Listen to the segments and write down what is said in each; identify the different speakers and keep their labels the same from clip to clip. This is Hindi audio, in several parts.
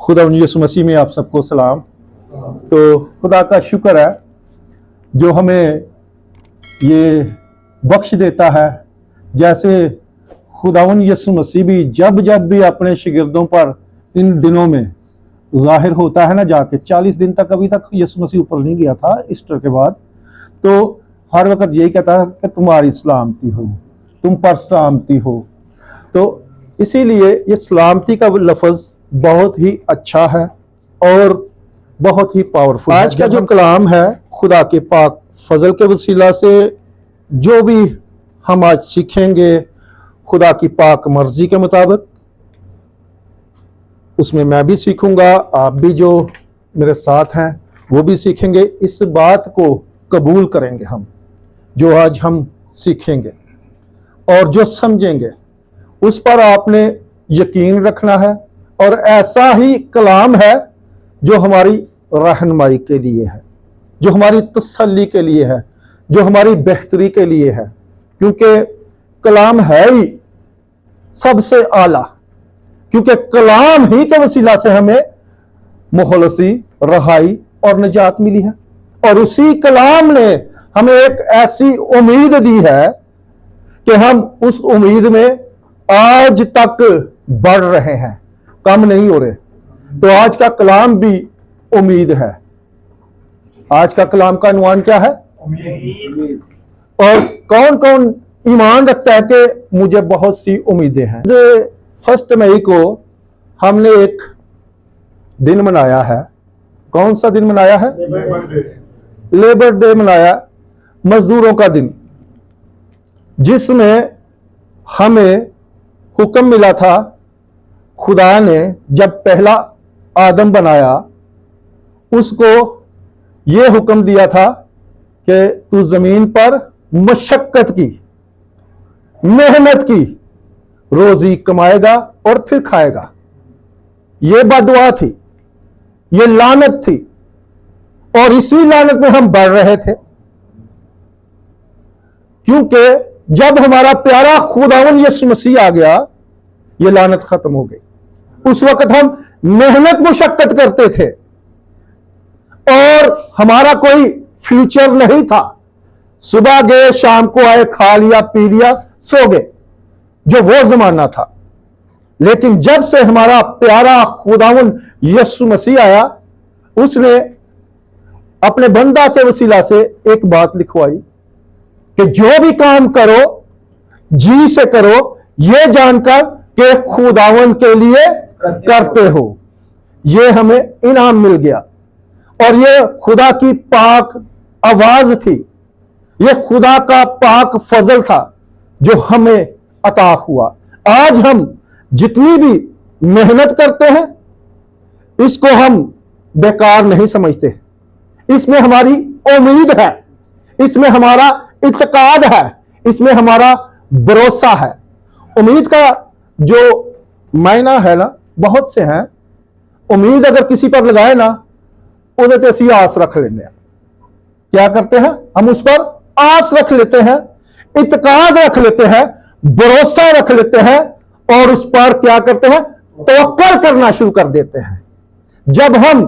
Speaker 1: खुदा यीशु मसीह में आप सबको सलाम। तो खुदा का शुक्र है जो हमें ये बख्श देता है। जैसे खुदावन यीशु मसीह भी जब जब भी अपने शागिर्दों पर इन दिनों में जाहिर होता है ना, जाके 40 दिन तक अभी तक यीशु मसीह ऊपर नहीं गया था ईस्टर के बाद, तो हर वक्त यही कहता है कि तुम्हारी सलामती हो, तुम पर सलामती हो। तो इसीलिए ये सलामती का लफ्ज़ बहुत ही अच्छा है और बहुत ही पावरफुल। आज का जो कलाम है खुदा के पाक फजल के वसीला से जो भी हम आज सीखेंगे खुदा की पाक मर्जी के मुताबिक, उसमें मैं भी सीखूंगा, आप भी जो मेरे साथ हैं वो भी सीखेंगे। इस बात को कबूल करेंगे हम जो आज हम सीखेंगे, और जो समझेंगे उस पर आपने यकीन रखना है। और ऐसा ही कलाम है जो हमारी रहनुमाई के लिए है, जो हमारी तसल्ली के लिए है, जो हमारी बेहतरी के लिए है, क्योंकि कलाम है ही सबसे आला। क्योंकि कलाम ही के वसीला से हमें मुखलसी, रहाई और निजात मिली है। और उसी कलाम ने हमें एक ऐसी उम्मीद दी है कि हम उस उम्मीद में आज तक बढ़ रहे हैं, कम नहीं हो रहे। तो आज का कलाम भी उम्मीद है। आज का कलाम का अनुमान क्या है? उम्मीद। और कौन कौन ईमान रखता है कि मुझे बहुत सी उम्मीदें हैं। 1 मई को हमने एक दिन मनाया है। कौन सा दिन मनाया है? लेबर डे मनाया, मजदूरों का दिन, जिसमें हमें हुक्म मिला था। खुदा ने जब पहला आदम बनाया उसको यह हुक्म दिया था कि तू जमीन पर मशक्कत की, मेहनत की, रोजी कमाएगा और फिर खाएगा। यह बददुआ थी, यह लानत थी, और इसी लानत में हम बढ़ रहे थे। क्योंकि जब हमारा प्यारा खुदावन यीशु मसीह आ गया, यह लानत खत्म हो गई। उस वक्त हम मेहनत मुशक्कत करते थे और हमारा कोई फ्यूचर नहीं था। सुबह गए, शाम को आए, खा लिया, पी लिया, सो गए, जो वो जमाना था। लेकिन जब से हमारा प्यारा खुदावन यीशु मसीह आया, उसने अपने बंदा के वसीला से एक बात लिखवाई कि जो भी काम करो जी से करो, ये जानकर कि खुदावन के लिए करते हो। ये हमें इनाम मिल गया, और ये खुदा की पाक आवाज थी, ये खुदा का पाक फजल था जो हमें अता हुआ। आज हम जितनी भी मेहनत करते हैं इसको हम बेकार नहीं समझते। इसमें हमारी उम्मीद है, इसमें हमारा इत्काद है, इसमें हमारा भरोसा है। उम्मीद का जो मायना है ना, बहुत से हैं। उम्मीद अगर किसी पर लगाए ना, उधर तो ऐसी आस रख लेते हैं। क्या करते हैं? हम उस पर आस रख लेते हैं, इत्काद रख लेते हैं, भरोसा रख लेते हैं, और उस पर क्या करते हैं? तवक्कुल करना शुरू कर देते हैं। जब हम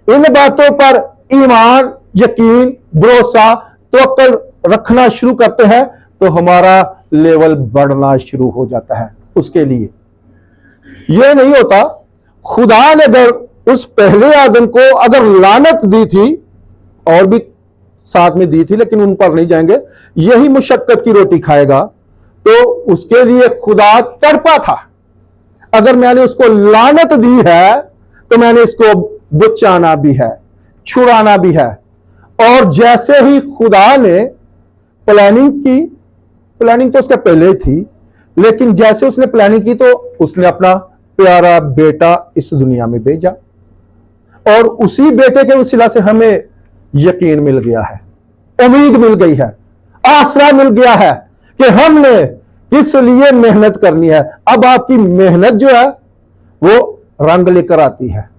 Speaker 1: इन बातों पर ईमान, यकीन, भरोसा, तवक्कुल रखना शुरू करते हैं तो हमारा लेवल बढ़ना शुरू हो जाता है। उसके लिए यह नहीं होता। खुदा ने अगर उस पहले आदम को अगर लानत दी थी, और भी साथ में दी थी, लेकिन उन पर नहीं जाएंगे, यही मुशक्कत की रोटी खाएगा, तो उसके लिए खुदा तड़पा था। अगर मैंने उसको लानत दी है तो मैंने इसको बचाना भी है, छुड़ाना भी है। और जैसे ही खुदा ने प्लानिंग की, प्लानिंग तो उसका पहले ही थी, लेकिन जैसे उसने प्लानिंग की तो उसने अपना प्यारा बेटा इस दुनिया में भेजा, और उसी बेटे के वसीला से हमें यकीन मिल गया है, उम्मीद मिल गई है, आसरा मिल गया है कि हमने किस लिए मेहनत करनी है। अब आपकी मेहनत जो है वो रंग लेकर आती है।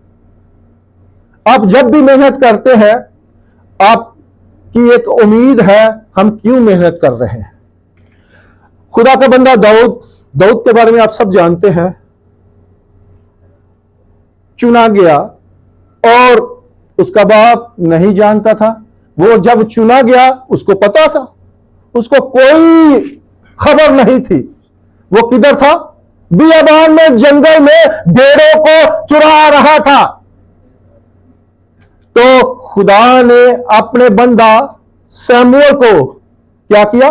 Speaker 1: आप जब भी मेहनत करते हैं, आपकी एक उम्मीद है, हम क्यों मेहनत कर रहे हैं। खुदा का बंदा दाऊद के बारे में आप सब जानते हैं। चुना गया और उसका बाप नहीं जानता था। वो जब चुना गया उसको पता था, उसको कोई खबर नहीं थी। वो किधर था? बियाबान में, जंगल में भेड़ों को चुरा रहा था। तो खुदा ने अपने बंदा शमूएल को क्या किया?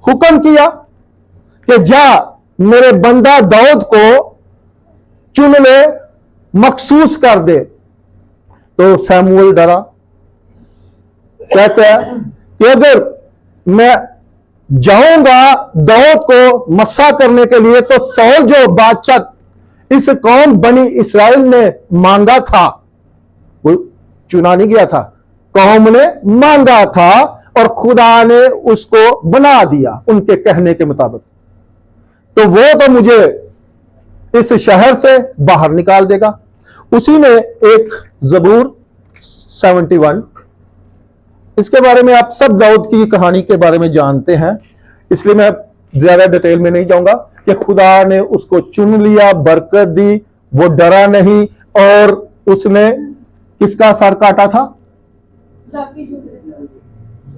Speaker 1: हुक्म किया कि जा मेरे बंदा दाऊद को चुन ले, मखसूस कर दे। तो शमूएल डरा, कहते हैं कि अगर मैं जाऊंगा दाऊद को मस्सा करने के लिए तो सौल जो बादशाह इस कौम बनी इस्राएल ने मांगा था, वो चुना नहीं गया था, कौम ने मांगा था और खुदा ने उसको बना दिया उनके कहने के मुताबिक, तो वो तो मुझे इस शहर से बाहर निकाल देगा। उसी ने एक ज़बूर 71, इसके बारे में आप सब दाऊद की कहानी के बारे में जानते हैं, इसलिए मैं ज्यादा डिटेल में नहीं जाऊंगा कि खुदा ने उसको चुन लिया, बरकत दी, वो डरा नहीं और उसने किसका सर काटा था?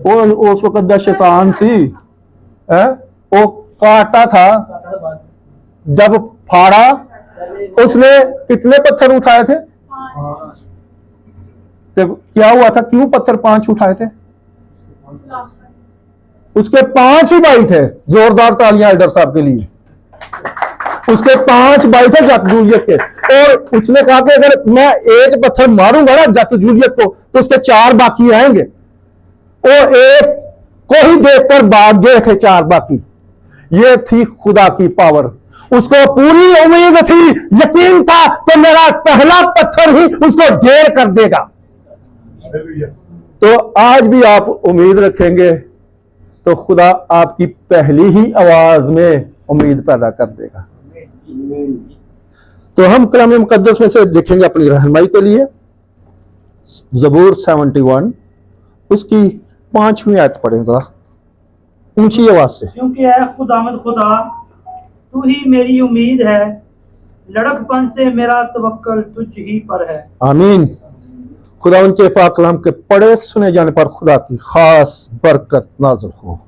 Speaker 1: वो उस वक्त दा शैतान सी है, वो काटा था। जब फाड़ा उसने कितने पत्थर उठाए थे? तो क्या हुआ था? क्यों पत्थर 5 उठाए थे? उसके 5 ही भाई थे। जोरदार तालियां एल्डर साहब के लिए। उसके 5 भाई थे जट जूलियत के, और उसने कहा कि अगर मैं एक पत्थर मारूंगा ना जट जूलियत को तो उसके 4 बाकी आएंगे। वो एक को ही देखकर भाग गए थे 4 बाकी। ये थी खुदा की पावर। उसको पूरी उम्मीद थी, यकीन था कि मेरा पहला पत्थर ही उसको ढेर कर देगा। तो आज भी आप उम्मीद रखेंगे तो खुदा आपकी पहली ही आवाज में उम्मीद पैदा कर देगा। तो हम कलाम मुकद्दस में से देखेंगे अपनी रहनुमाई के लिए ज़बूर 71 उसकी 5वीं आयत पढ़ें जरा ऊंची आवाज से।
Speaker 2: क्योंकि ऐ खुदावंद खुदा, तू ही मेरी उम्मीद है, लड़कपन से मेरा तवक्कल तुझ ही पर है।
Speaker 1: आमीन। खुदा उनके पाक कलाम के पढ़े सुने जाने पर खुदा की खास बरकत नाज़िल हो।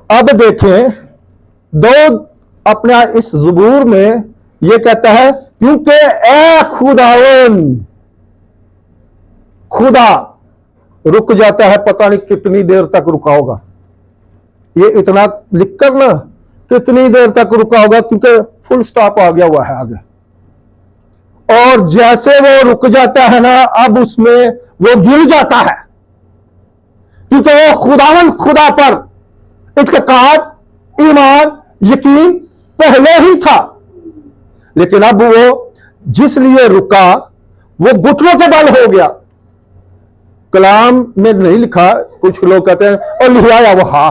Speaker 1: अब देखें दाऊद अपना इस ज़बूर में यह कहता है, क्योंकि ऐ खुदावंद, खुदा रुक जाता है, पता नहीं कितनी देर तक रुका होगा। ये इतना लिखकर ना कितनी देर तक रुका होगा, क्योंकि फुल स्टॉप आ गया हुआ है आगे। और जैसे वो रुक जाता है ना, अब उसमें वो गिर जाता है, क्योंकि वो खुदावंद खुदा पर इत्काद, ईमान, यकीन पहले ही था। लेकिन अब वो जिस लिए रुका वो घुटनों के बल हो गया। कलाम में नहीं लिखा, कुछ लोग कहते हैं और लिहाया वो हा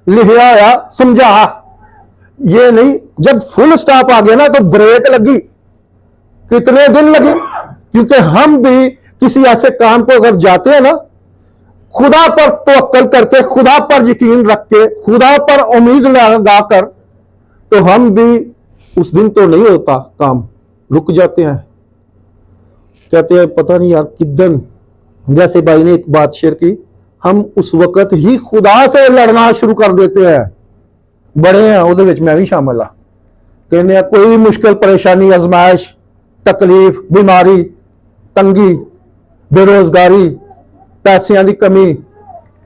Speaker 1: लिहाया समझा, ये नहीं। जब फुल स्टॉप आ गया ना तो ब्रेक लगी। कितने दिन लगे? क्योंकि हम भी किसी ऐसे काम को अगर जाते हैं ना, खुदा पर तवक्कल करके, खुदा पर यकीन रख के, खुदा पर उम्मीद लगाकर, तो हम भी उस दिन तो नहीं होता काम, रुक जाते हैं। कहते हैं पता नहीं यार किदन, जैसे भाई ने एक बात शेयर की, हम उस वक्त ही खुदा से लड़ना शुरू कर देते हैं। बड़े हैं उहदे विच मैं भी शामिल हाँ। कहने कोई भी मुश्किल परेशानी, आजमाइश, तकलीफ, बीमारी, तंगी, बेरोजगारी, पैसों की कमी,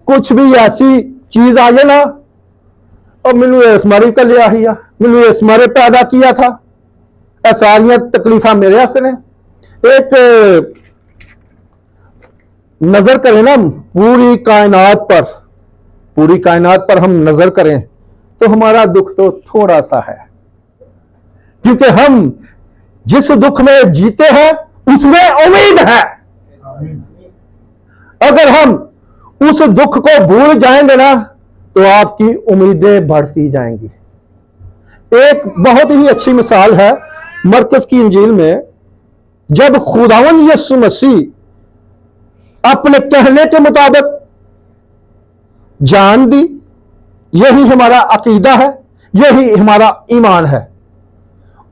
Speaker 1: कुछ भी ऐसी चीज आ जाए ना, और मैनू इस मारे कर लिया ही, मैनू इस मारे पैदा किया था, यह सारिया तकलीफा मेरे वास्ते ने। एक नजर करें ना पूरी कायनात पर हम नजर करें तो हमारा दुख तो थोड़ा सा है, क्योंकि हम जिस दुख में जीते हैं उसमें उम्मीद है। अगर हम उस दुख को भूल जाएंगे ना तो आपकी उम्मीदें बढ़ती जाएंगी। एक बहुत ही अच्छी मिसाल है मरकज की इंजील में, जब खुदावंद यीशु मसीह अपने कहने के मुताबिक जान दी, यही हमारा अकीदा है, यही हमारा ईमान है,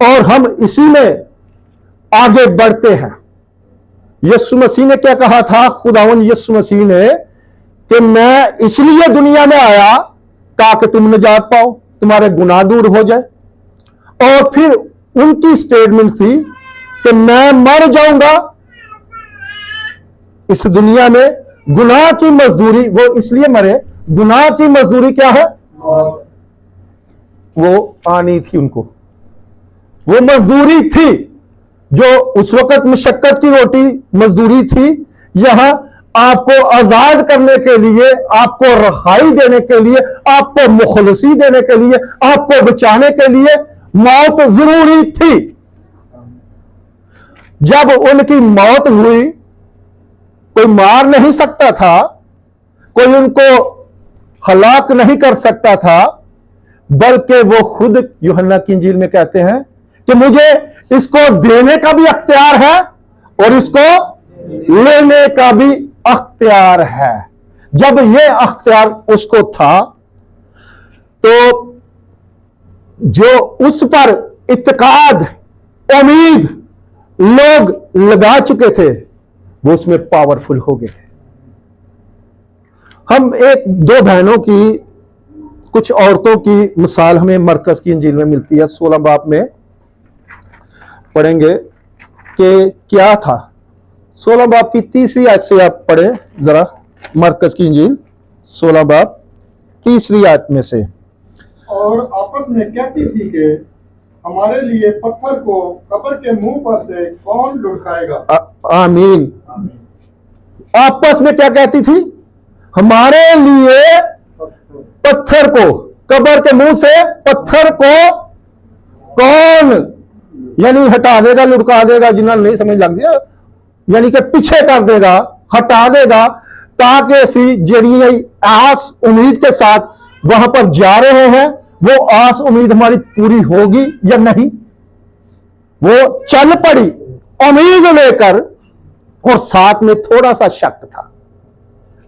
Speaker 1: और हम इसी में आगे बढ़ते हैं। यीशु मसीह ने क्या कहा था? खुदावन यीशु मसीह ने कि मैं इसलिए दुनिया में आया ताकि तुम निजात पाओ, तुम्हारे गुनाह दूर हो जाए। और फिर उनकी स्टेटमेंट थी कि मैं मर जाऊंगा इस दुनिया में, गुनाह की मजदूरी, वो इसलिए मरे, गुनाह की मजदूरी क्या है? वो आनी थी उनको, वो मजदूरी थी जो उस वक्त मुशक्कत की रोटी मजदूरी थी। यहां आपको आजाद करने के लिए, आपको रहाई देने के लिए, आपको मुखलसी देने के लिए, आपको बचाने के लिए मौत जरूरी थी। जब उनकी मौत हुई, कोई मार नहीं सकता था, कोई उनको हलाक नहीं कर सकता था, बल्कि वो खुद यूहन्ना की इंजील में कहते हैं कि मुझे इसको देने का भी अख्तियार है और इसको लेने का भी अख्तियार है। जब ये अख्तियार उसको था, तो जो उस पर इत्तेकाद, उम्मीद लोग लगा चुके थे, वो उसमें पावरफुल हो गए थे। हम एक दो बहनों की, कुछ औरतों की मिसाल हमें मरकज की इंजील में मिलती है। 16 बाब में पढ़ेंगे कि क्या था। 16 बाब की 3री आयत से आप पढ़े जरा, मरकज की इंजील 16 बाब 3री आयत में से।
Speaker 3: और आपस में कहती थी कि हमारे लिए पत्थर को कब्र के मुंह पर से कौन लुढ़काएगा।
Speaker 1: आमीन। आपस में क्या कहती थी? हमारे लिए पत्थर को, कब्र के मुंह से पत्थर को कौन, यानी हटा देगा, लुढ़का देगा, जिन्होंने नहीं समझ लग गया, यानी कि पीछे कर देगा, हटा देगा, ताकि असी जड़ी आस उम्मीद के साथ वहां पर जा रहे हैं, वो आस उम्मीद हमारी पूरी होगी या नहीं। वो चल पड़ी उम्मीद लेकर, और साथ में थोड़ा सा शक था,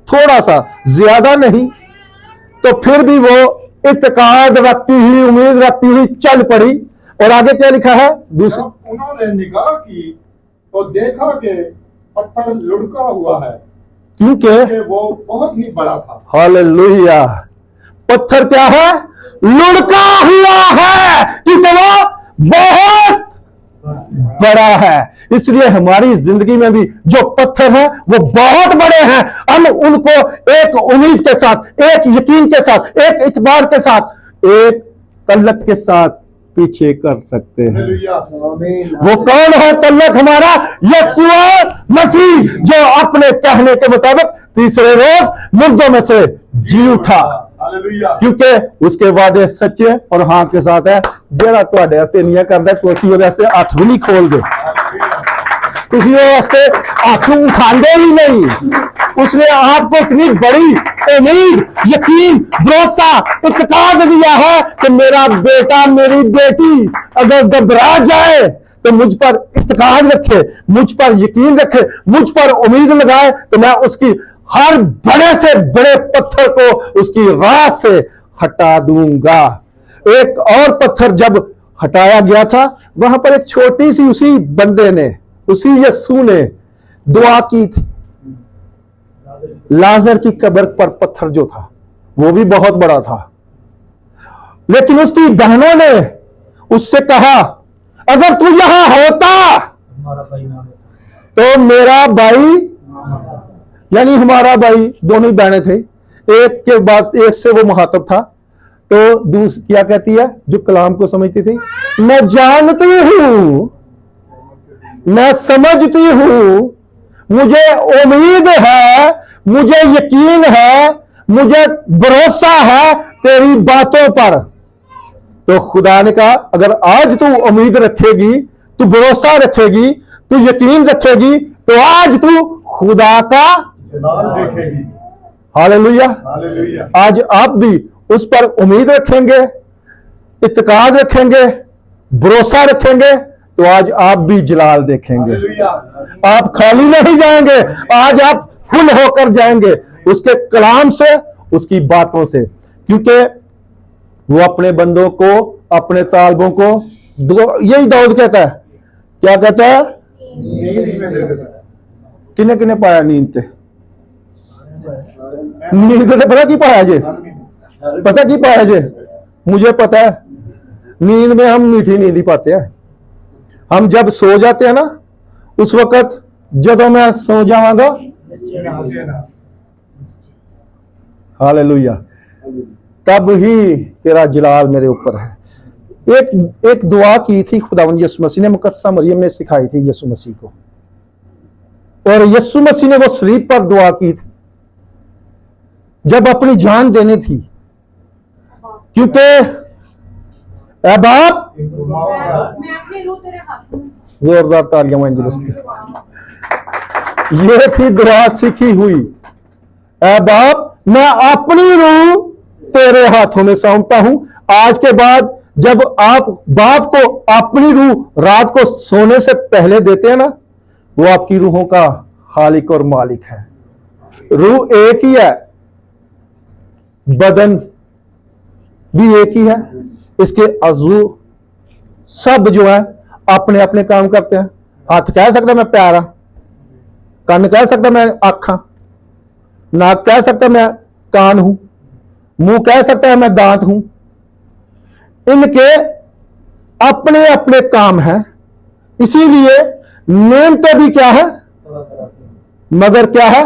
Speaker 1: थोड़ा सा, ज्यादा नहीं। तो फिर भी वो इत्तेकाद रखती हुई, उम्मीद रखती हुई चल पड़ी। और आगे क्या लिखा है? दूसरा,
Speaker 3: उन्होंने निगाह की तो देखा कि पत्थर लुढ़का हुआ है,
Speaker 1: क्योंकि
Speaker 3: वो बहुत ही बड़ा था।
Speaker 1: हालेलुया। पत्थर क्या है? लुढ़का हुआ है, क्योंकि वो बहुत बड़ा है। इसलिए हमारी जिंदगी में भी जो पत्थर है वो बहुत बड़े हैं। हम उनको एक उम्मीद के साथ, एक यकीन के साथ, एक इतबार के साथ, एक तल्लक के साथ पीछे कर सकते हैं।
Speaker 3: हालेलुया।
Speaker 1: वो कौन है तल्लक? हमारा यीशु मसीह, जो अपने कहने के मुताबिक तीसरे रोज मुर्दों में से जी उठा।
Speaker 3: हालेलुया।
Speaker 1: क्योंकि उसके वादे सच्चे और हाँ के साथ है। जरा तुहाडे वास्ते नहीं करदा, कोची ਉਹਦੇ वास्ते हथ भी नहीं खोलदे, तुसी ਉਹਦੇ वास्ते हथ उठांदे ही नहीं। उसने आपको इतनी बड़ी उम्मीद, यकीन, भरोसा, इत्तेकाद दिया है कि मेरा बेटा, मेरी बेटी अगर घबरा जाए तो मुझ पर इत्तेकाद रखे, मुझ पर यकीन रखे, मुझ पर उम्मीद लगाए, तो मैं उसकी हर बड़े से बड़े पत्थर को उसकी राह से हटा दूंगा। एक और पत्थर जब हटाया गया था, वहां पर एक छोटी सी, उसी बंदे ने, उसी यीशु ने दुआ की थी। लाजर की कब्र पर पत्थर जो था वो भी बहुत बड़ा था, लेकिन उसकी बहनों ने उससे कहा, अगर तू यहां होता तो मेरा भाई, यानी हमारा भाई, दोनों बहनें थे, एक के बाद एक से वो मुखातब था। तो दूसरी क्या कहती है, जो कलाम को समझती थी, मैं जानती हूं, मैं समझती हूं, मुझे उम्मीद है, मुझे यकीन है, मुझे भरोसा है तेरी बातों पर। तो खुदा ने कहा, अगर आज तू उम्मीद रखेगी, तू भरोसा रखेगी, तू यकीन रखेगी, तो आज तू खुदा का
Speaker 3: देखेगी।
Speaker 1: हालेलुया।
Speaker 3: हालेलुया।
Speaker 1: आज आप भी उस पर उम्मीद रखेंगे, इत्तेकाद रखेंगे, भरोसा रखेंगे, तो आज आप भी जलाल देखेंगे।
Speaker 3: हालेलुया।
Speaker 1: आप खाली नहीं जाएंगे, आज आप फुल होकर जाएंगे उसके कलाम से, उसकी बातों से, क्योंकि वो अपने बंदों को, अपने तालबों को, यही दाऊद कहता है क्या कहता है?
Speaker 3: नींद ही में दे देता है।
Speaker 1: किने किने पाया नींद ते? नींद ते पता की पाया जे? पता की पाया जे? मुझे पता है, नींद में हम मीठी नींद ही पाते हैं। हम जब सो जाते हैं ना, उस वक्त जब मैं सो जाऊंगा, हालेलुया, तब ही तेरा जलाल मेरे ऊपर है। एक दुआ की थी खुदावंद यीशु मसीह ने, मुकद्दसा मरियम में सिखाई थी यीशु मसीह को, और यीशु मसीह ने वो सलीब पर दुआ की थी जब अपनी जान देनी थी, क्योंकि ऐ बाप,
Speaker 4: मैं अपनी रूह तेरे हाथ में।
Speaker 1: जोरदार तालियां एंजेलिस्ट की। ये थी दुआ सीखी हुई, ऐ बाप मैं अपनी रूह तेरे हाथों में सौंपता हूं। आज के बाद जब आप बाप को अपनी रूह रात को सोने से पहले देते हैं ना, वो आपकी रूहों का खालिक और मालिक है। रूह एक ही है, बदन भी एक ही है, इसके अज़ू सब जो है अपने अपने काम करते हैं। हाथ कह सकता मैं पैर हाँ, कान कह सकता मैं आँख हाँ, नाक कह सकता मैं कान हूं, मुंह कह सकता है मैं दांत हूं। इनके अपने अपने काम हैं, इसीलिए नेमते भी क्या है, मगर क्या है,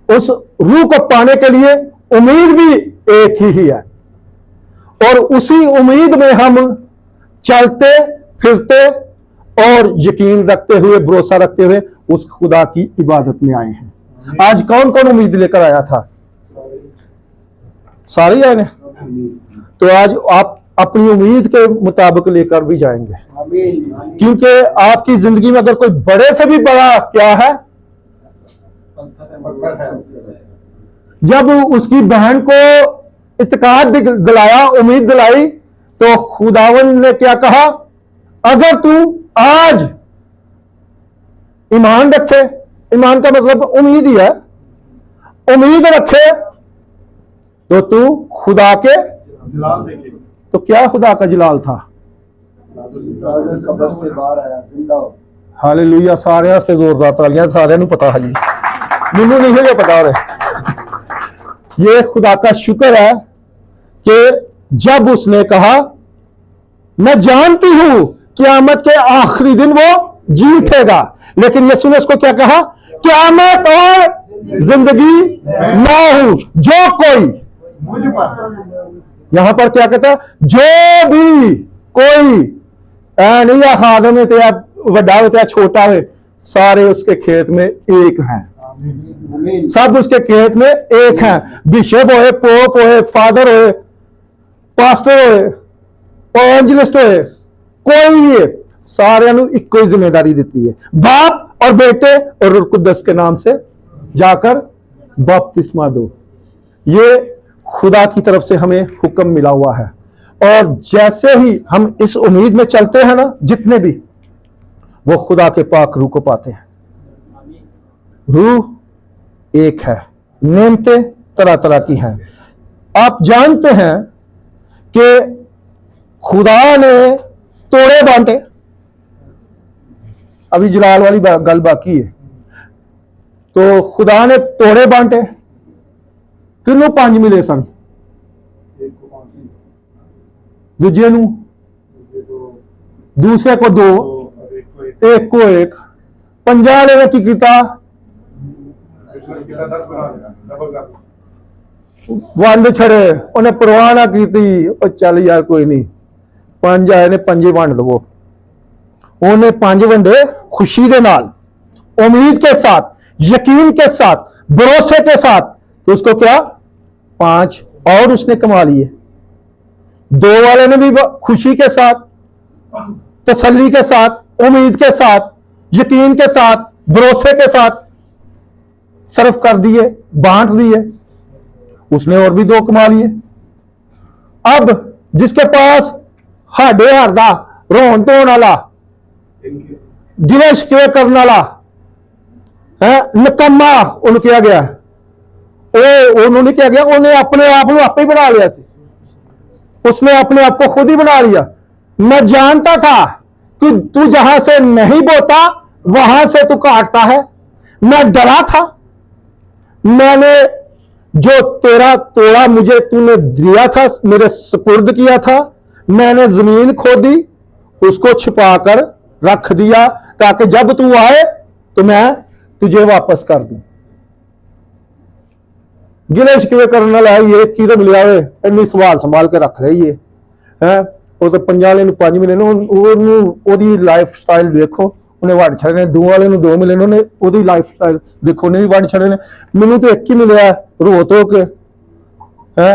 Speaker 1: उस रूह को पाने के लिए उम्मीद भी एक ही है, और उसी उम्मीद में हम चलते फिरते और यकीन रखते हुए, भरोसा रखते हुए उस खुदा की इबादत में आए हैं। आज कौन कौन उम्मीद लेकर आया था? सारे आए ने। तो आज आप अपनी उम्मीद के मुताबिक लेकर भी जाएंगे, क्योंकि आपकी जिंदगी में अगर कोई बड़े से भी बड़ा क्या है, जब उसकी बहन को इत्काद दिलाया, उम्मीद दिलाई, तो खुदावन ने क्या कहा, अगर तू आज ईमान रखे, ईमान का मतलब उम्मीद ही है, उम्मीद रखे तो तू खुदा के
Speaker 3: जलाल देखेगा।
Speaker 1: तो क्या खुदा का जलाल था?
Speaker 5: कब्र से बाहर आया जिंदा हो।
Speaker 1: हालेलुया, सारे हस्ते जोरदार तालियां, सारे पता है जी, मैनू नहीं है पता। और ये खुदा का शुक्र है कि जब उसने कहा मैं जानती हूं क़यामत के आखिरी दिन वो जी उठेगा, लेकिन यीशु ने उसको क्या कहा, क़यामत और जिंदगी मैं हूं, जो कोई,
Speaker 3: मुझ पर
Speaker 1: यहां पर क्या कहता है, जो भी कोई ऐ नहीं या खादम है तो या वड्डा हो तो या छोटा हो, सारे उसके खेत में एक हैं। सब उसके खेत में एक हैं, बिशप होए, पोप होए, फादर होए, पास्टर होए, एवंजलिस्ट होए, कोई भी है, सारे एक कोई जिम्मेदारी देती है, बाप और बेटे और रूह कुद्दस के नाम से जाकर बपतिस्मा दो। ये खुदा की तरफ से हमें हुक्म मिला हुआ है, और जैसे ही हम इस उम्मीद में चलते हैं ना, जितने भी वो खुदा के पाक रूह को पाते हैं। रूह एक है, नेमतें तरह तरह की हैं। आप जानते हैं कि खुदा ने तोड़े बांटे, अभी जलाल वाली गल बाकी है। तो खुदा ने तोड़े बांटे, किन्नू 5 मिले सन, दूजे नू, दूसरे को 2, एक को 1, 5 वाले ने की कीता, वंड छड़े, उन्हें परवाह ना की, चल यार कोई नहीं, 5 आए ने 5 ही वंड दवो। उन्हें 5 वंडे खुशी के नाल, उम्मीद के साथ, यकीन के साथ, भरोसे के साथ, तो उसको क्या 5 और उसने कमा लिए। 2 वाले ने भी खुशी के साथ, तसल्ली के साथ, उम्मीद के साथ, यकीन के साथ, भरोसे के साथ सर्व कर दिए, बांट दिए, उसने और भी 2 कमा लिए। अब जिसके पास हाडे हारदा, रोन धोन वाला, गिले शिकवे करने वाला है, निकम्मा उन्हें किया गया, उन्होंने क्या किया, उन्हें अपने आप को आपे ही बना लिया सी, उसने अपने आप को खुद ही बना लिया। मैं जानता था तू जहां से नहीं बोता वहां से तू काटता है। मैं डरा था, मैंने जो तेरा तोड़ा मुझे तूने दिया था, मेरे सुपुर्द किया था, मैंने जमीन खोदी, उसको छिपाकर रख दिया ताकि जब तू आए तो मैं तुझे वापस कर दूं। गिले शिकवे करने वाला है ये की तो मिलिया इन्नी सवाल संभाल के रख रही है। ਉਹ ਤਾਂ 5 ਵਾਲੇ ਨੂੰ 5 ਮਿਲੇ ਨੇ, ਉਹਨੂੰ ਉਹਦੀ ਲਾਈਫ ਸਟਾਈਲ ਵੇਖੋ, ਉਹਨੇ ਵੰਡ ਛੱਡੇ ਨੇ। 2 ਵਾਲੇ ਨੂੰ 2 ਮਿਲੇ ਨੇ, ਉਹਨੇ ਉਹਦੀ ਲਾਈਫ ਸਟਾइल ਦੇਖੋ, ਉਹਨੇ ਵੀ ਵੰਡ ਛੱਡੇ ਨੇ। ਮੈਨੂੰ तो एक ही मिला रो तो के है,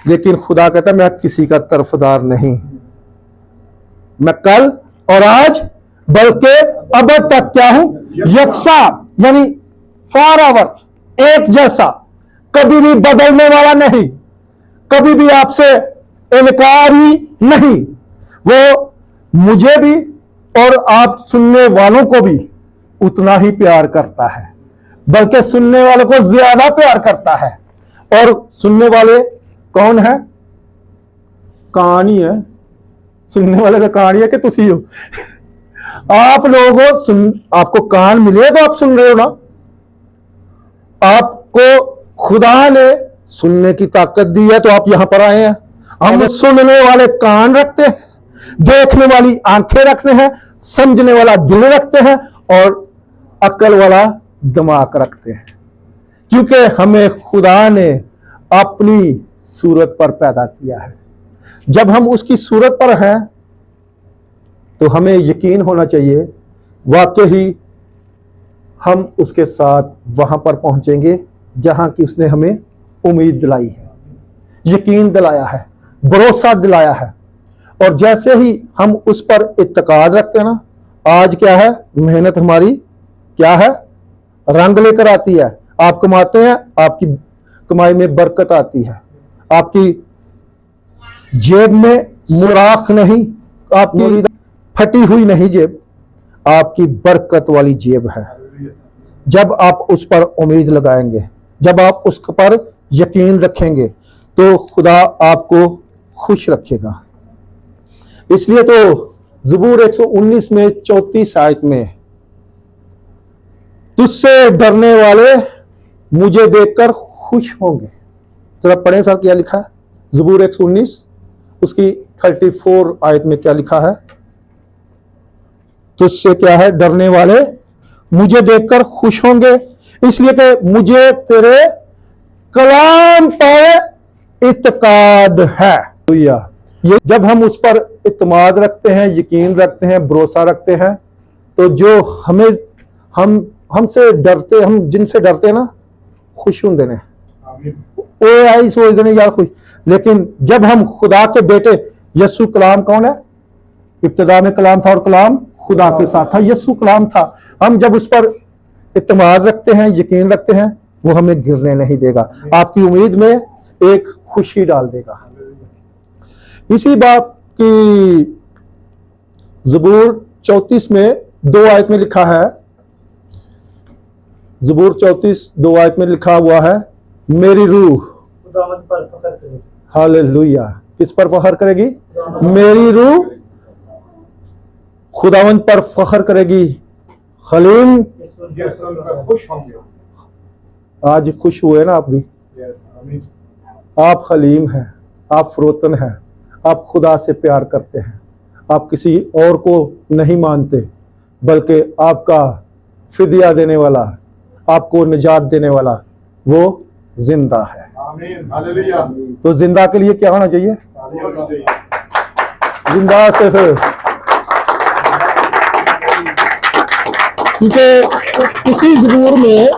Speaker 1: लेकिन खुदा कहता मैं किसी का तरफदार नहीं, मैं कल और आज बल्कि अब तक क्या हूं, यकसा यानी फॉरएवर, एक जैसा, कभी भी बदलने वाला नहीं, कभी भी आपसे इनकार ही नहीं। वो मुझे भी और आप सुनने वालों को भी उतना ही प्यार करता है, बल्कि सुनने वालों को ज्यादा प्यार करता है। और सुनने वाले कौन है? कहानी है, सुनने वाले का कहानी है कि तुसी हो। आप लोगों आपको कान मिले तो आप सुन रहे हो ना। आपको खुदा ने सुनने की ताकत दी है तो आप यहां पर आए हैं। हम सुनने वाले कान रखते हैं, देखने वाली आंखें रखते हैं, समझने वाला दिल रखते हैं और अक्ल वाला दिमाग रखते हैं, क्योंकि हमें खुदा ने अपनी सूरत पर पैदा किया है। जब हम उसकी सूरत पर हैं तो हमें यकीन होना चाहिए वाकई हम उसके साथ वहां पर पहुंचेंगे जहां की उसने हमें उम्मीद दिलाई है, यकीन दिलाया है, भरोसा दिलाया है। और जैसे ही हम उस पर इत्तेकाद रखते हैं ना, आज क्या है, मेहनत हमारी क्या है, रंग लेकर आती है। आप कमाते हैं, आपकी कमाई में बरकत आती है, आपकी जेब में मुराख नहीं, आपकी फटी हुई नहीं जेब, आपकी बरकत वाली जेब है। जब आप उस पर उम्मीद लगाएंगे, जब आप उस पर यकीन रखेंगे तो खुदा आपको खुश रखेगा। इसलिए तो ज़बूर 119 में 34 आयत में, तुझसे डरने वाले मुझे देखकर खुश होंगे। जरा पढ़ें सर क्या लिखा है, ज़बूर 119 उसकी 34 आयत में क्या लिखा है? तुझसे क्या है, डरने वाले मुझे देखकर खुश होंगे, इसलिए कि मुझे तेरे कलाम पर इत्तेकाद है। ये जब हम उस पर इत्मीनान रखते हैं, यकीन रखते हैं, भरोसा रखते हैं, तो जो हमसे डरते, हम जिनसे डरते हैं ना, खुश होंगे ने, वो आई सोचते नहीं यार खुश। लेकिन जब हम खुदा के बेटे, यस्सु कलाम कौन है? इब्तिदा में कलाम था और कलाम खुदा के साथ था, यस्सु कलाम था। हम जब उस पर इत्मीनान रखते हैं, यकीन रखते हैं, वो हमें गिरने नहीं देगा, आपकी उम्मीद में एक खुशी डाल देगा। इसी बात की ज़बूर 34 में 2 आयत में लिखा है, ज़बूर 34 2 आयत में लिखा हुआ है, मेरी रूह
Speaker 2: खुदावंद पर फख्र करेगी।
Speaker 1: हालेलुया। किस पर फख्र करेगी? मेरी रूह खुदावंद पर फख्र करेगी। खलीम
Speaker 3: ये सुनकर खुश होंगे।
Speaker 1: आज खुश हुए ना आप भी,
Speaker 3: आमीन।
Speaker 1: आप खलीम हैं, आप फरोतन हैं, आप खुदा से प्यार करते हैं, आप किसी और को नहीं मानते, बल्कि आपका फिदिया देने वाला, आपको निजात देने वाला वो जिंदा है।
Speaker 3: आमीन, हालेलुया।
Speaker 1: तो जिंदा के लिए क्या होना चाहिए?
Speaker 3: होना चाहिए।
Speaker 1: जिंदा से फिर, क्योंकि इसी ज़बूर में,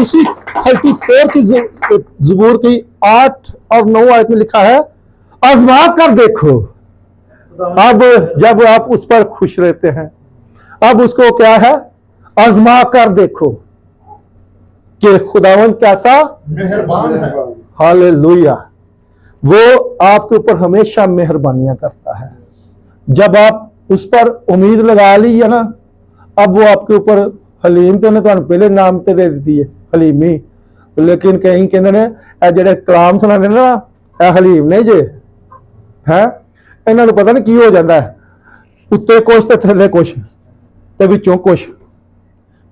Speaker 1: इसी 34 की ज़बूर की 8 और 9 आयत में लिखा है, आजमा कर देखो। अब जब आप उस पर खुश रहते हैं, अब उसको क्या है, आजमा कर देखो कि खुदावंद कैसा
Speaker 3: मेहरबान है।
Speaker 1: हालेलुया। वो आपके ऊपर हमेशा मेहरबानियां करता है। जब आप उस पर उम्मीद लगा ली है ना, अब वो आपके ऊपर हलीम, तो उन्हें पहले नाम ते दे दी है हलीमी, लेकिन कहीं कहते ने जेडे कलाम सुनाते ना, हलीम नहीं जे है, इन्होंने पता नहीं की हो जाता है। उत्ते कुछ ते थल्ले कुछ ते विचों कुछ।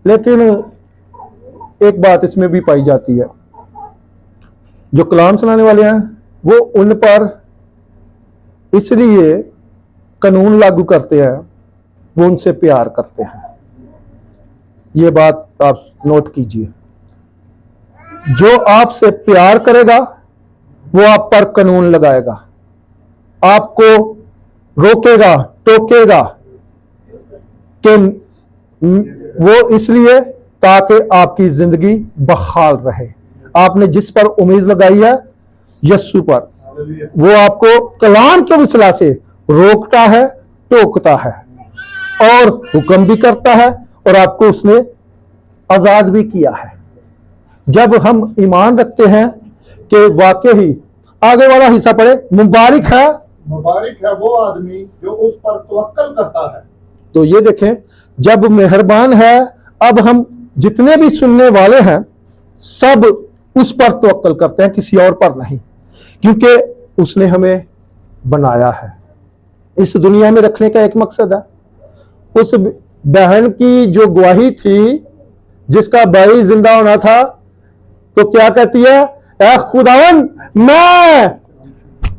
Speaker 1: लेकिन एक बात इसमें भी पाई जाती है, जो कलाम सुनाने वाले हैं वो उन पर इसलिए कानून लागू करते हैं, वो उनसे प्यार करते हैं। ये बात आप नोट कीजिए, जो आपसे प्यार करेगा वो आप पर कानून लगाएगा, आपको रोकेगा, टोकेगा कि वो इसलिए ताकि आपकी जिंदगी बहाल रहे। आपने जिस पर उम्मीद लगाई है यस्सु पर, वो आपको कलाम के वसीला से रोकता है, टोकता है और हुक्म भी करता है, और आपको उसने आजाद भी किया है। जब हम ईमान रखते हैं कि वाकई ही, आगे वाला हिस्सा पढ़े, मुबारक है
Speaker 3: वो आदमी जो उस पर तवक्कल करता है।
Speaker 1: तो ये देखें, जब मेहरबान है, अब हम जितने भी सुनने वाले हैं सब उस पर तवक्कल करते हैं, किसी और पर नहीं, क्योंकि उसने हमें बनाया है। इस दुनिया में रखने का एक मकसद है। उस बहन की जो गवाही थी, जिसका भाई जिंदा होना था, तो क्या कहती है, ऐ खुदावन मैं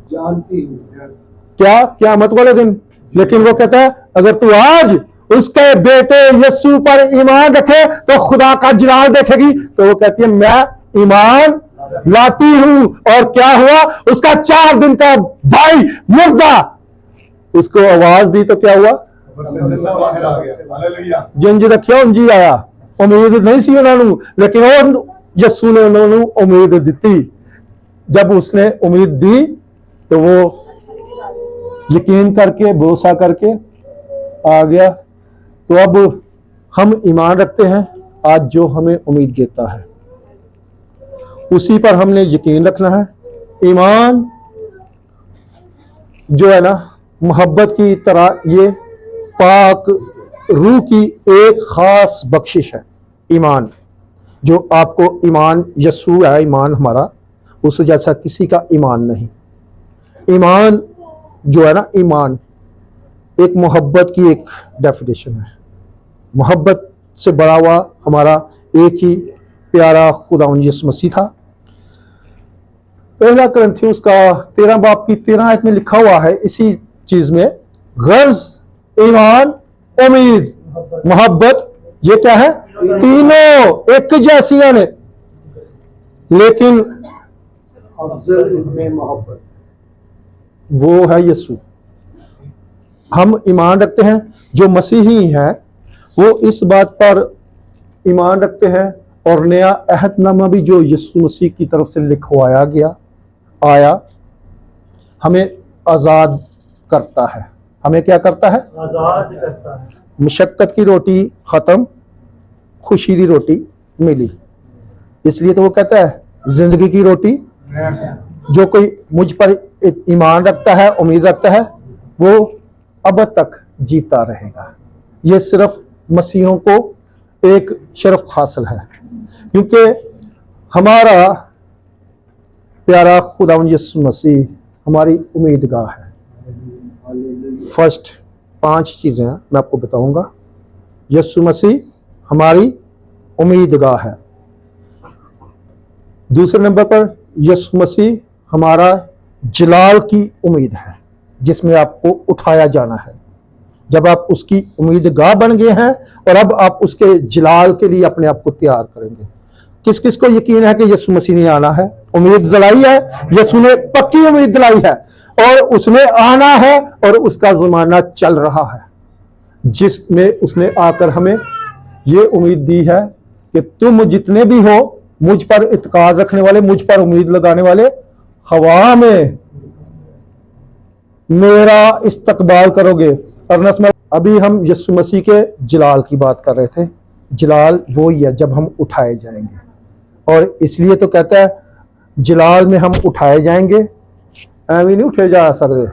Speaker 3: जानती हूँ
Speaker 1: क्या क़यामत वाले दिन। लेकिन वो कहता है अगर तू आज उसके बेटे यस्सु पर ईमान रखे तो खुदा का जलाल देखेगी। तो वो कहती है मैं ईमान लाती हूं, और क्या हुआ, उसका 4 दिन का भाई मुर्दा, उसको आवाज दी तो क्या हुआ,
Speaker 3: बाहर आ गया। हालेलुया।
Speaker 1: जिंज रखिया उंज ही आया। उम्मीद नहीं सी उन्होंने, लेकिन वो यस्सु ने उन्होंने उम्मीद दी। जब उसने उम्मीद दी तो वो यकीन करके, भरोसा करके आ गया। तो अब हम ईमान रखते हैं, आज जो हमें उम्मीद देता है उसी पर हमने यकीन रखना है। ईमान जो है ना, मोहब्बत की तरह ये पाक रूह की एक खास बख्शिश है। ईमान जो आपको, ईमान यस्सु है ईमान हमारा, उस जैसा किसी का ईमान नहीं। ईमान जो है ना, ईमान एक मोहब्बत की एक डेफिनेशन है। मोहब्बत से बड़ा हुआ हमारा एक ही प्यारा खुदावंद यीशु मसीह था। पहला कुरिन्थियों का 13 बाब की 13 आयत में लिखा हुआ है इसी चीज में, गर्ज, ईमान, उम्मीद, मोहब्बत, ये क्या है, तीनों एक जैसियां ने, लेकिन
Speaker 3: अफजल इनमें मोहब्बत।
Speaker 1: वो है यीशु। हम ईमान रखते हैं, जो मसीही हैं वो इस बात पर ईमान रखते हैं, और नया अहदनामा भी जो यीशु मसीह की तरफ से लिखवाया गया आया, हमें आज़ाद करता है। हमें क्या करता है,
Speaker 2: आजाद करता है।
Speaker 1: मुशक्कत की रोटी ख़त्म, खुशी की रोटी मिली। इसलिए तो वो कहता है जिंदगी की रोटी, जो कोई मुझ पर ईमान रखता है, उम्मीद रखता है, वो अब तक जीता रहेगा। ये सिर्फ मसीहों को एक शर्फ हासिल है, क्योंकि हमारा प्यारा खुदावंद यीशु मसीह हमारी उम्मीदगाह है। फर्स्ट 5 चीज़ें मैं आपको बताऊंगा। यीशु मसीह हमारी उम्मीदगाह है। दूसरे नंबर पर यीशु मसीह हमारा जलाल की उम्मीद है, जिसमें आपको उठाया जाना है। जब आप उसकी उम्मीदगाह बन गए हैं और अब आप उसके जलाल के लिए अपने आप को तैयार करेंगे। किस किस को यकीन है कि यीशु मसीह ने आना है, उम्मीद दिलाई है, यीशु ने पक्की उम्मीद दिलाई है, और उसने आना है, और उसका जमाना चल रहा है, जिसमें उसने आकर हमें ये उम्मीद दी है कि तुम जितने भी हो, मुझ पर इत्काद रखने वाले, मुझ पर उम्मीद लगाने वाले, हवा में मेरा इस्तकबाल करोगे। अर्नस में अभी हम यीशु मसीह के जलाल की बात कर रहे थे। जलाल वो ही है जब हम उठाए जाएंगे, और इसलिए तो कहता है जलाल में हम उठाए जाएंगे। ऐਵੇਂ नहीं उठे जा सकते,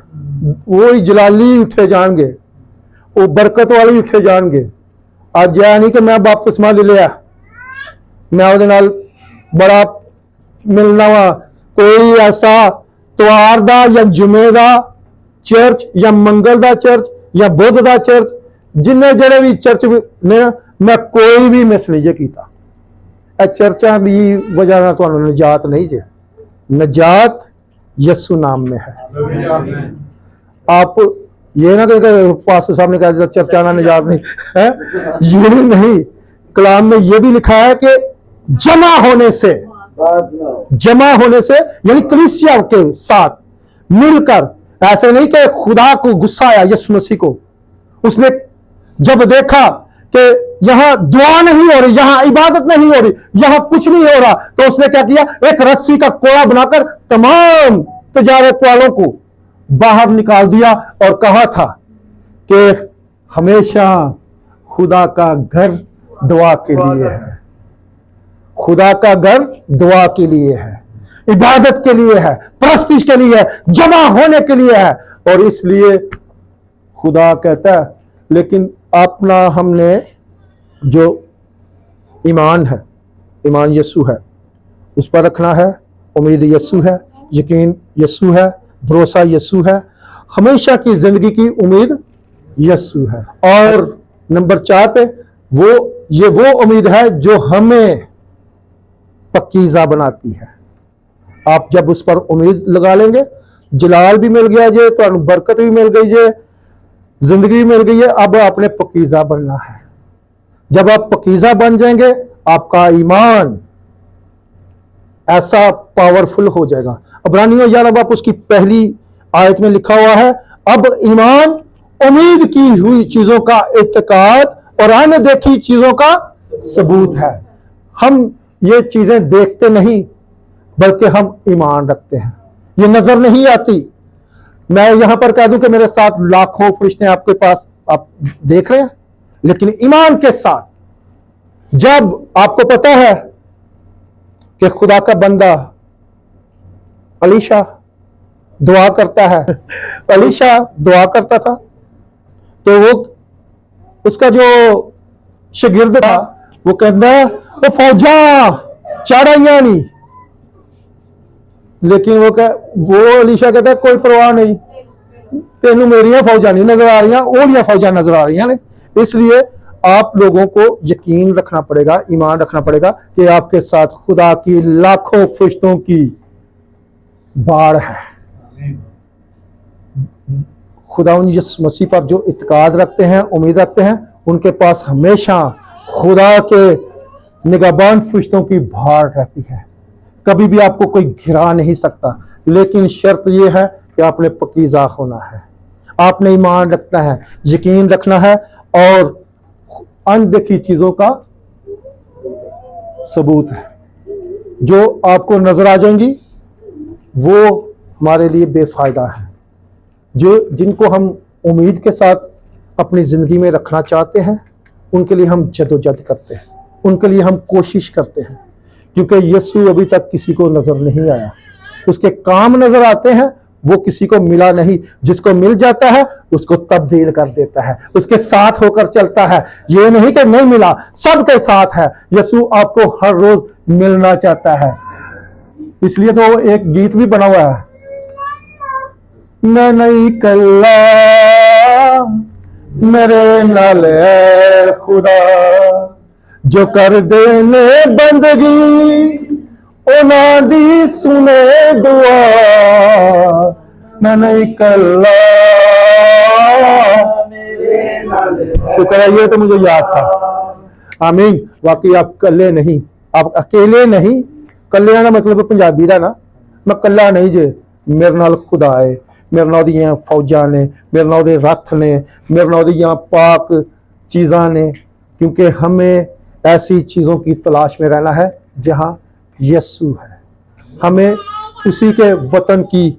Speaker 1: वो ही जलाली उठे जाएंगे, वो बरकत वाले उठे जाएंगे। आज यह नहीं कि मैं बपतिस्मा ले लिया, मैं ਉਹਦੇ ਨਾਲ बड़ा मिलना वा। कोई ऐसा त्वार दा या जुमे दा चर्च या मंगल दा चर्च या बुद्ध दा चर्च, जिन्ने जेड़े भी चर्च ने, मैं कोई भी मिस नहीं जे कीता। ए चर्चा दी वजह नाल तुहानू निजात नहीं जे, निजात यस्सु नाम में है। आप ये ना कहें पास्टर साहब ने कहा था चर्चा ना निजात नहीं है, ये नहीं, कलाम में ये भी लिखा है कि जमा होने से यानी कलीसिया के साथ मिलकर। ऐसे नहीं कि खुदा को गुस्सा आया यीशु मसीह को, उसने जब देखा कि यहां दुआ नहीं हो रही, यहां इबादत नहीं हो रही, यहां कुछ नहीं हो रहा, तो उसने क्या किया, एक रस्सी का कोड़ा बनाकर तमाम तजारत वालों को बाहर निकाल दिया और कहा था कि हमेशा खुदा का घर दुआ के लिए है, खुदा का घर दुआ के लिए है, इबादत के लिए है, प्रस्तिश के लिए है, जमा होने के लिए है। और इसलिए खुदा कहता है, लेकिन अपना हमने जो ईमान है, ईमान यीशु है, उस पर रखना है, उम्मीद यीशु है, यकीन यीशु है, भरोसा यीशु है, हमेशा की जिंदगी की उम्मीद यीशु है। और नंबर 4 पे वो उम्मीद है जो हमें पकीज़ा बनाती है। आप जब उस पर उम्मीद लगा लेंगे, जलाल भी मिल गया जे, तो बरकत भी मिल गई जे, जिंदगी भी मिल गई है, अब आपने पकीज़ा बनना है। जब आप पकीज़ा बन जाएंगे, आपका ईमान ऐसा पावरफुल हो जाएगा। इब्रानियों 11 बाब उसकी पहली आयत में लिखा हुआ है, अब ईमान उम्मीद की हुई चीजों का इत्तेकाद और अनदेखी चीजों का सबूत है। हम ये चीजें देखते नहीं, बल्कि हम ईमान रखते हैं, ये नजर नहीं आती। मैं यहां पर कह दूं कि मेरे साथ लाखों फरिश्ते आपके पास आप देख रहे हैं, लेकिन ईमान के साथ जब आपको पता है कि खुदा का बंदा अलीशा दुआ करता है, अलीशा दुआ करता था, तो वो उसका जो शागिर्द था वो कहता है वो फौजा चढ़ाइया नहीं, लेकिन वो अलीशा कहता है कोई परवाह नहीं, तेनू मेरिया फौजा नहीं नजर आ रही, ओलियां फौजा नजर आ रही ने। इसलिए आप लोगों को यकीन रखना पड़ेगा, ईमान रखना पड़ेगा कि आपके साथ खुदा की लाखों फरिश्तों की बाढ़ है। खुदा यीशु मसीह पर जो इत्काद रखते हैं, उम्मीद रखते हैं, उनके पास हमेशा खुदा के निगहबान फरिश्तों की भाड़ रहती है। कभी भी आपको कोई गिरा नहीं सकता, लेकिन शर्त यह है कि आपने पकीज़ा होना है, आपने ईमान रखना है, यकीन रखना है और अनदेखी चीजों का सबूत है। जो आपको नजर आ जाएंगी वो हमारे लिए बेफायदा है। जिनको हम उम्मीद के साथ अपनी जिंदगी में रखना चाहते हैं, उनके लिए हम जदोजहद करते हैं, उनके लिए हम कोशिश करते हैं, क्योंकि यीशु अभी तक किसी को नजर नहीं आया। उसके काम नजर आते हैं, वो किसी को मिला नहीं। जिसको मिल जाता है उसको तब्दील कर देता है, उसके साथ होकर चलता है। ये नहीं कि नहीं मिला, सबके साथ है। यीशु आपको हर रोज मिलना चाहता है। इसलिए तो एक गीत भी बना हुआ है, मैं नहीं कल्ला मेरे नाल है खुदा, जो कर देने बंदगी उन्हां दी सुने दुआ, मैं नहीं कल्ला। शुक्र है, ये तो मुझे याद था। आमीन। वाकई आप कल्ले नहीं, आप अकेले नहीं। कल्ले का मतलब पंजाबी का ना, मैं कल्ला नहीं जे, मेरे नाल खुदा है, मेरे नाल दियां फौजा ने, मेरे नाल दे रथ ने, मेरे नाल दियां पाक चीज़ां ने। क्योंकि हमें ऐसी चीज़ों की तलाश में रहना है जहां यीशु है। हमें उसी के वतन की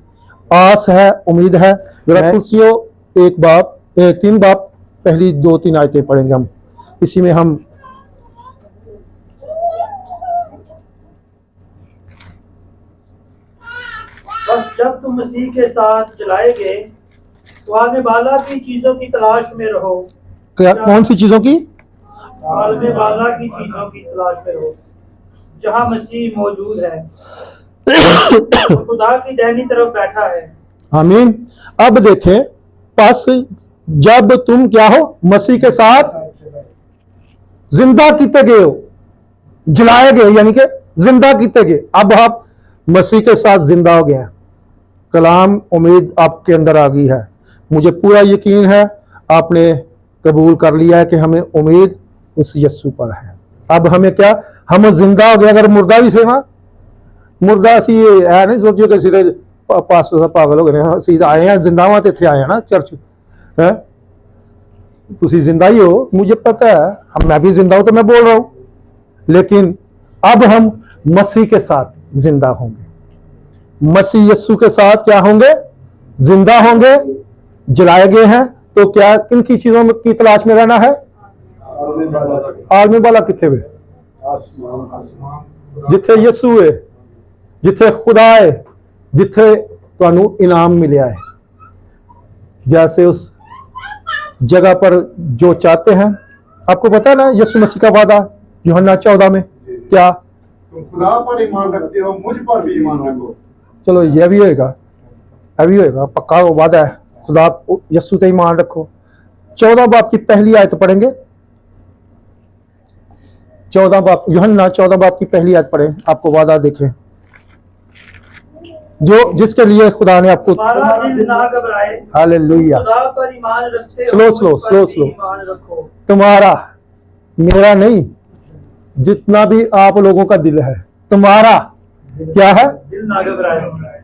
Speaker 1: आस है, उम्मीद है। जरा तुलसियों 3 बाब पहली 2-3 आयतें पढ़ेंगे हम। इसी में हम
Speaker 2: बस जब तुम मसीह के साथ चलाए गए तो आने बाला की चीजों की तलाश में रहो।
Speaker 1: कौन सी चीजों की?
Speaker 2: आने बाला की चीजों की तलाश में रहो, जहां मसीह मौजूद है, खुदा की दाहिनी तरफ बैठा है।
Speaker 1: आमीन। अब देखें, बस जब तुम क्या हो, मसीह के साथ जिंदा किते गए हो, जलाए गए, यानी कि जिंदा किते गए। अब आप मसीह के साथ जिंदा हो गए हैं। कलाम उम्मीद आपके अंदर आ गई है। मुझे पूरा यकीन है आपने कबूल कर लिया है कि हमें उम्मीद उस यस्सु पर है। अब हमें क्या, हम जिंदा हो गए। अगर मुर्दा भी थे ना, मुर्दा सी है नहीं सोचो कि सीधे पास पागल हो गए, सीधा आए हैं जिंदा हुआ तो इतने आए हैं ना चर्च है। तुसी जिंदा ही हो, मुझे पता है, हम मैं भी जिंदा हूं तो मैं बोल रहा हूं। लेकिन अब हम मसीह के साथ जिंदा होंगे, मसीह यस्सु के साथ क्या होंगे, जिंदा होंगे, जलाए गए हैं। तो क्या किन की चीजों की तलाश में रहना है? आलमी वाला किथे वे, जिथे यस्सु है, जिथे खुदा है, जिथे तुहानू इनाम मिलिया है। जैसे उस जगह पर जो चाहते हैं, आपको पता है ना यीशु मसीह का वादा यूहन्ना 14 में क्या,
Speaker 3: तुम खुदा पर ईमान रखते हो, मुझ पर भी ईमान रखो।
Speaker 1: चलो ये भी होएगा, अभी होएगा, पक्का वादा है। खुदा यीशु पे ईमान रखो। 14 बाब की पहली आयत पढ़ेंगे, 14 बाब, यूहन्ना 14 बाब की पहली आयत पढ़ें, आपको वादा देखें जो जिसके लिए खुदा ने आपको,
Speaker 2: तुम्हारा दिल ना घबराए,
Speaker 1: हालेलुया,
Speaker 2: खुदा पर ईमान रखते हो,
Speaker 1: स्लो
Speaker 2: मुझ
Speaker 1: स्लो
Speaker 2: पर
Speaker 1: स्लो
Speaker 2: भी
Speaker 1: स्लो,
Speaker 2: ईमान रखो।
Speaker 1: तुम्हारा, मेरा नहीं, जितना भी आप लोगों का दिल है, तुम्हारा क्या है,
Speaker 2: दिल ना घबराए,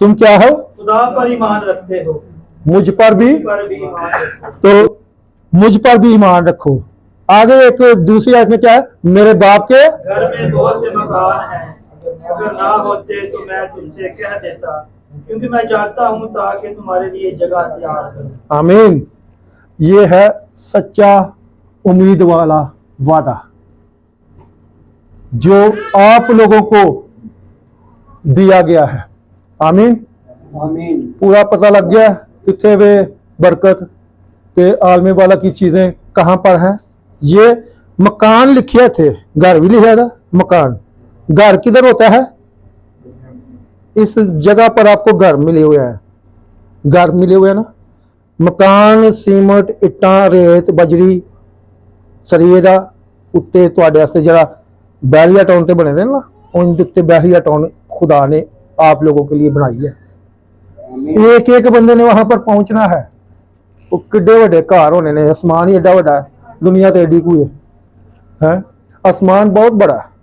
Speaker 1: तुम क्या हो,
Speaker 2: खुदा पर ईमान रखते हो,
Speaker 1: मुझ पर भी,
Speaker 2: पर भी ईमान रखो।
Speaker 1: तो मुझ पर भी ईमान रखो। आगे एक दूसरी आयत में क्या है, मेरे बाप के,
Speaker 2: घर में बहुत से मकान हैं, अगर ना होते तो मैं तुमसे कह देता, क्योंकि मैं चाहता हूँ ताकि तुम्हारे लिए जगह तैयार करूँ।
Speaker 1: आमीन। ये है सच्चा उम्मीद वाला वादा जो आप लोगों को दिया गया है। आमीन।
Speaker 3: आमीन।
Speaker 1: पूरा पता लग गया कितने वे बरकत ते आलमे वाला की चीजें कहां पर हैं। ये मकान लिखे थे, घर भी लिखा था, मकान, घर किधर होता है, इस जगह पर आपको घर मिले हुए हैं, घर मिले हुए हैं ना। मकान सीमेंट इट्टा रेत बजरी सरिये दा उत्ते तुहाडे वास्ते जरा बैरिया टाउन ते बने दे ना, उन उत्ते बैरिया टाउन खुदा ने आप लोगों के लिए बनाई है। एक एक बंदे ने वहां पर पहुंचना है। वो किड्डे वड्डे घर होने ने, आसमान ही एडा वड्डा है, दुनिया तो एडी कोई है, आसमान बहुत बड़ा है।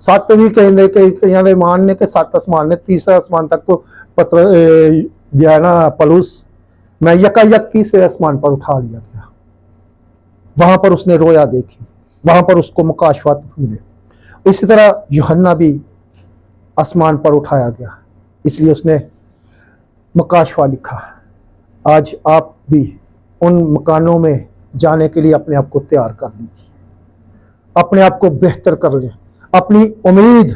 Speaker 1: 7 भी कहीं कई दे मान ने कि 7 आसमान ने, तीसरा आसमान तक तो पत्र गया ना पलूस, मैं यकायक तीसरे आसमान पर उठा लिया गया। वहां पर उसने रोया देखी, वहां पर उसको मुकाशफात मिले। इसी तरह यूहन्ना भी आसमान पर उठाया गया, इसलिए उसने मुकाशफा लिखा। आज आप भी उन मकानों में जाने के लिए अपने आप को तैयार कर लीजिए, अपने आप को बेहतर कर लें। अपनी उम्मीद,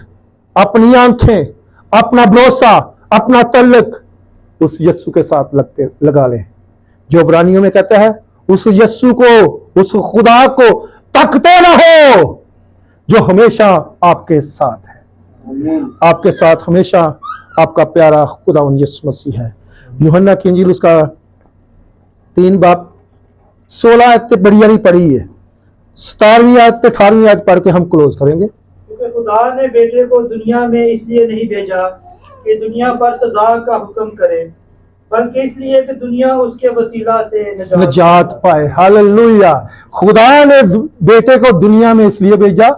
Speaker 1: अपनी आंखें, अपना भरोसा, अपना तल्लक उस यस्सु के साथ लगा लें जो इब्रानियों में कहता है, उस यस्सु को, उस खुदा को तकते रहो जो हमेशा आपके साथ है। आपके साथ हमेशा आपका प्यारा खुदा यीशु मसीह है। यूहन्ना की इंजील उसका 3 बाब 16 आयत बड़ी वाली पढ़ी है, 17वीं आयत 18वीं आयत पढ़ के हम क्लोज करेंगे।
Speaker 2: क्योंकि खुदा ने बेटे को दुनिया में इसलिए नहीं भेजा कि दुनिया पर सजा का हुक्म करे, बल्कि इसलिए कि दुनिया उसके वसीला से
Speaker 1: निजात पाए। हालेलुया। खुदा ने बेटे को दुनिया में इसलिए भेजा,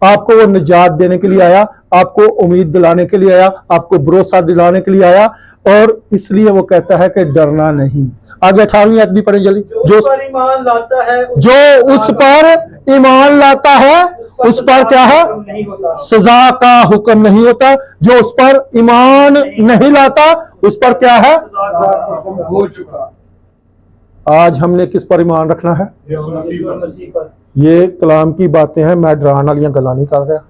Speaker 1: आपको वो निजात देने के लिए आया, आपको उम्मीद दिलाने के लिए आया, आपको भरोसा दिलाने के लिए आया। और इसलिए वो कहता है कि डरना नहीं। आगे 18वीं आयत भी पढ़ें जल्दी।
Speaker 2: जो उस पर ईमान लाता है,
Speaker 1: जो उस पर ईमान लाता है उस पर क्या है,
Speaker 2: नहीं होता,
Speaker 1: सजा का हुक्म नहीं होता। जो उस पर ईमान नहीं लाता उस पर क्या है,
Speaker 3: हो चुका।
Speaker 1: आज हमने किस पर ईमान रखना है?
Speaker 2: मसीह पर।
Speaker 1: ये कलाम की बातें हैं, मैं डराने वाली गल्लां नहीं कर रहा,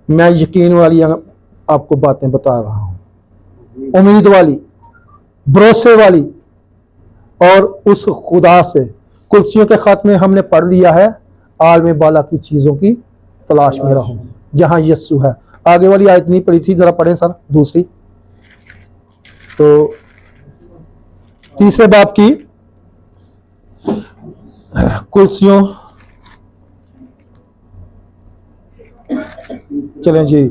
Speaker 1: मैं यकीन वाली आपको बातें बता रहा हूं, उम्मीद वाली, भरोसे वाली। और उस खुदा से कुर्सियों के खत में हमने पढ़ लिया है, आलमे बाला की चीजों की तलाश में रहो जहां यस्सु है। आगे वाली आयत नहीं पढ़ी थी, जरा पढ़ें सर दूसरी। तो तीसरे बाब की कुर्सियों, चलें जी,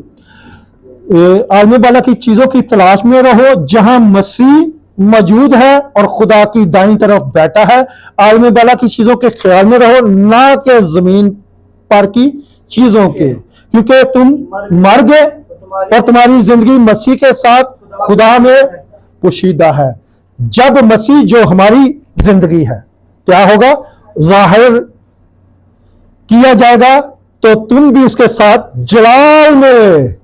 Speaker 1: आलम बाला की चीजों की तलाश में रहो जहां मसीह मौजूद है और खुदा की दाईं तरफ बैठा है। आलम बाला की चीजों के ख्याल में रहो, ना के जमीन पर की चीजों के, क्योंकि तुम मर गए और तुम्हारी जिंदगी मसीह के साथ खुदा में पोशीदा है। जब मसीह जो हमारी जिंदगी है क्या होगा, जाहिर किया जाएगा, तो तुम भी उसके साथ जलाल में,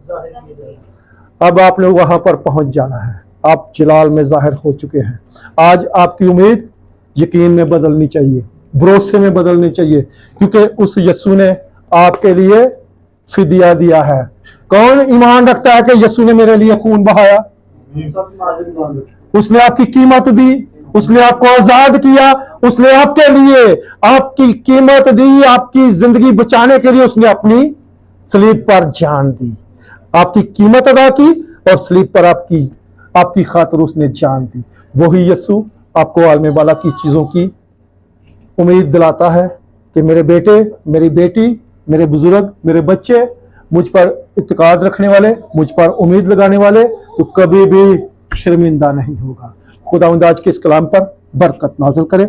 Speaker 1: अब आपने वहां पर पहुंच जाना है। आप जलाल में जाहिर हो चुके हैं। आज आपकी उम्मीद यकीन में बदलनी चाहिए, भरोसे में बदलनी चाहिए, क्योंकि उस यीशु ने आपके लिए फिदिया दिया है। कौन ईमान रखता है कि यीशु ने मेरे लिए खून बहाया? उसने आपकी कीमत दी, उसने आपको आजाद किया, उसने आपके लिए आपकी कीमत दी, आपकी जिंदगी बचाने के लिए उसने अपनी सलीब पर जान दी, आपकी कीमत अदा की और सलीब पर आपकी खातिर उसने जान दी। वही यीशु आपको आलम बाला की चीजों की उम्मीद दिलाता है कि मेरे बेटे, मेरी बेटी, मेरे बुजुर्ग, मेरे बच्चे, मुझ पर इत्तेकाद रखने वाले, मुझ पर उम्मीद लगाने वाले, तो कभी भी शर्मिंदा नहीं होगा। खुदावंद आज के इस कलाम पर बरकत नाज़िल करे।